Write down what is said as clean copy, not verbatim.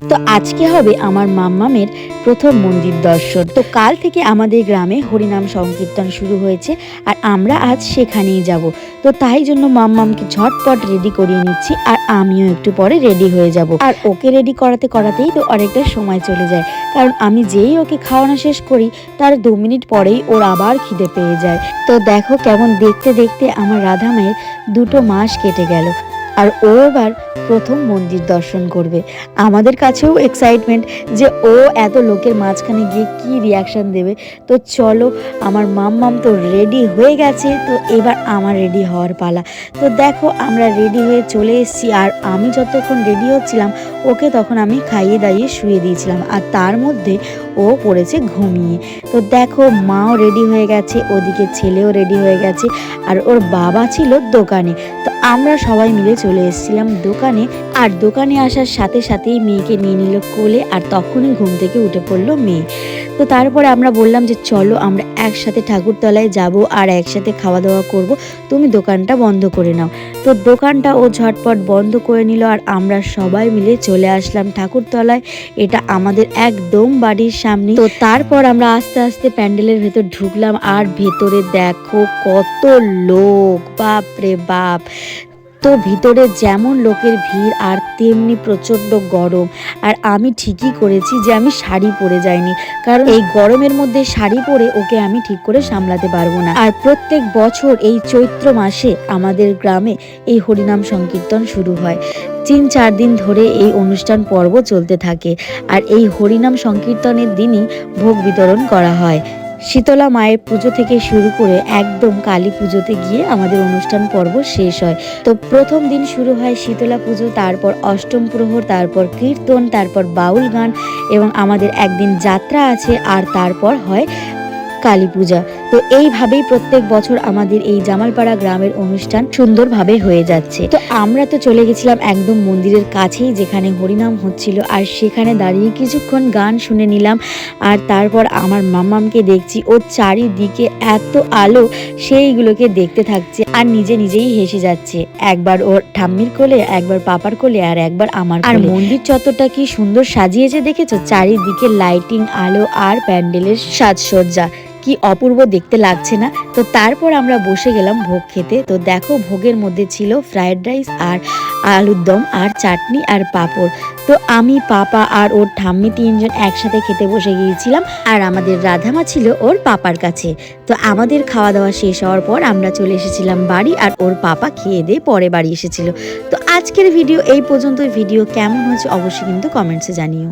তো আজকে হবে আমার মাম্মামের প্রথম মন্দির দর্শন। তো কাল থেকে আমাদের গ্রামে হরিনাম সংকীর্তন শুরু হয়েছে আর আমরা আজ সেখানেই যাব। তো তাই জন্য মাম্মামকে ঝটপট রেডি করিয়ে নিচ্ছি আর আমিও একটু পরে রেডি হয়ে যাব। আর ওকে রেডি করাতে করাতেই তো অনেকটা সময় চলে যায়, কারণ আমি যেই ওকে খাওয়ানো শেষ করি তার 2 মিনিট পরেই ওর আবার খিদে পেয়ে যায়। তো দেখো কেমন দেখতে দেখতে আমার রাধা মায়ের 2 মাস কেটে গেল আর ও এবার প্রথম মন্দির দর্শন করবে। আমাদের কাছেও এক্সাইটমেন্ট যে ও এত লোকের মাঝখানে গিয়ে কি রিয়াকশন দেবে। তো চলো, আমার মাম্মাম তো রেডি হয়ে গেছে, তো এবার আমার রেডি হওয়ার পালা। তো দেখো আমরা রেডি হয়ে চলে এসেছি আর আমি যতক্ষণ রেডি হচ্ছিলাম ওকে তখন আমি খাইয়ে দাইয়ে শুয়ে দিয়েছিলাম আর তার মধ্যে ও পড়েছে ঘুমিয়ে। তো দেখো মাও রেডি হয়ে গেছে, ওদিকে ছেলেও রেডি হয়ে গেছে আর ওর বাবা ছিল দোকানে। তো আমরা সবাই মিলে চলে এসেছিলাম দোকানে আর দোকানে আসার সাথে সাথেই মেয়েকে নিয়ে নিল কোলে আর তখনই ঘুম থেকে উঠে পড়লো মেয়ে। তো তারপরে আমরা বললাম যে চলো আমরা একসাথে ঠাকুরতলায় যাব আর একসাথে খাওয়া দাওয়া করব, তুমি দোকানটা বন্ধ করে নাও। তো দোকানটা ও ঝটপট বন্ধ করে নিল আর আমরা সবাই মিলে চলে আসলাম ঠাকুরতলায়। এটা আমাদের একদম বাড়ির সামনে। তো তারপর আমরা আস্তে আস্তে প্যান্ডেলের ভেতর ঢুকলাম আর ভেতরে দেখো কত লোক, বাপ রে বাপ। তো ভিতরে যেমন লোকের ভিড় আর তেমনি প্রচণ্ড গরম। আর আমি ঠিকই করেছি যে আমি শাড়ি পরে যাইনি, কারণ এই গরমের মধ্যে শাড়ি পরে ওকে আমি ঠিক করে সামলাতে পারবো না। আর প্রত্যেক বছর এই চৈত্র মাসে আমাদের গ্রামে এই হরিনাম সংকীর্তন শুরু হয়। 3-4 দিন ধরে এই অনুষ্ঠান পর্ব চলতে থাকে আর এই হরিনাম সংকীর্তনের দিনই ভোগ বিতরণ করা হয়। শীতলা মায়ের পুজো থেকে শুরু করে একদম কালী পুজোতে গিয়ে আমাদের অনুষ্ঠান পর্ব শেষ হয়। তো প্রথম দিন শুরু হয় শীতলা পুজো, তারপর অষ্টম প্রহর, তারপর কীর্তন, তারপর বাউল গান এবং আমাদের একদিন যাত্রা আছে আর তারপর হয় কালী পূজা। তো এইভাবেই প্রত্যেক বছর আমাদের এই জামালপাড়া গ্রামের অনুষ্ঠান সুন্দরভাবে হয়ে যাচ্ছে। তো আমরা তো চলে গেছিলাম একদম মন্দিরের কাছেই যেখানে হরিনাম হচ্ছিল আর সেখানে দাঁড়িয়ে কিছুক্ষণ গান শুনে নিলাম। আর তারপর আমার মাম্মামকে দেখছি ওর চারিদিকে এত আলো, সেইগুলোকে দেখতে থাকছে আর নিজে নিজেই হেসে যাচ্ছে। একবার ওর ঠাম্মির কোলে, একবার পাপার কোলে আর একবার আমার কোলে। আর মন্দির চত্বরটা কি সুন্দর সাজিয়েছে দেখেছো, চারিদিকে লাইটিং, আলো আর প্যান্ডেলের সাজসজ্জা, কি অপূর্ব দেখতে লাগছে না। তো তারপর আমরা বসে গেলাম ভোগ খেতে। তো দেখো ভোগের মধ্যে ছিল ফ্রায়েড রাইস আর আলুর দম আর চাটনি আর পাঁপড়। তো আমি, পাপা আর ওর ঠাম্মি 3 জন একসাথে খেতে বসে গিয়েছিলাম আর আমাদের রাধামা ছিল ওর পাপার কাছে। তো আমাদের খাওয়া দাওয়া শেষ হওয়ার পর আমরা চলে এসেছিলাম বাড়ি আর ওর পাপা খেয়ে দিয়ে পরে বাড়ি এসেছিল। তো আজকের ভিডিও এই পর্যন্ত। ভিডিও কেমন হয়েছে অবশ্যই কিন্তু কমেন্টসে জানিও।